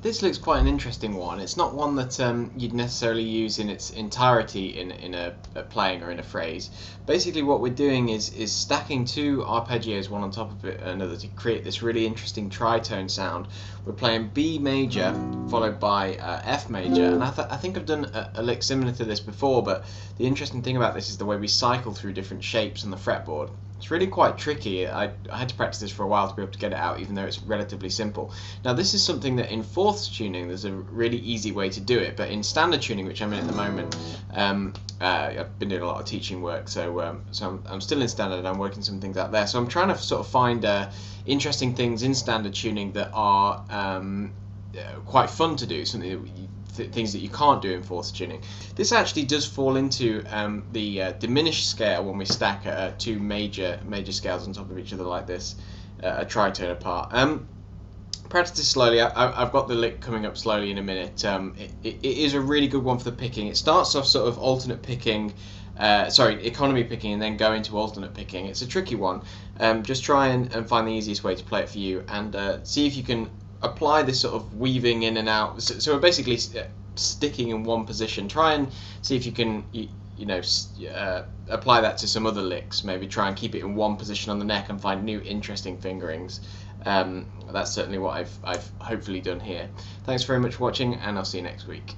this looks quite an interesting one. It's not one that you'd necessarily use in its entirety in a playing or in a phrase. Basically what we're doing is stacking two arpeggios one on top of another to create this really interesting tritone sound. We're playing B major followed by F major, and I think I've done a lick similar to this before, but the interesting thing about this is the way we cycle through different shapes on the fretboard. It's really quite tricky. I had to practice this for a while to be able to get it out, even though it's relatively simple. Now this is something that in fourths tuning there's a really easy way to do it, but in standard tuning, which I'm in at the moment, I've been doing a lot of teaching work, so I'm still in standard and I'm working some things out there. So I'm trying to sort of find interesting things in standard tuning that are quite fun to do, things that you can't do in fourth tuning. This actually does fall into the diminished scale when we stack two major scales on top of each other like this, a tritone apart. Practice this slowly. I've got the lick coming up slowly in a minute. It is a really good one for the picking. It starts off sort of alternate picking, economy picking, and then go into alternate picking. It's a tricky one. Just try and find the easiest way to play it for you, and see if you can apply this sort of weaving in and out. So we're basically sticking in one position. Try and see if you can apply that to some other licks. Maybe try and keep it in one position on the neck and find new interesting fingerings. That's certainly what I've hopefully done here. Thanks very much for watching, and I'll see you next week.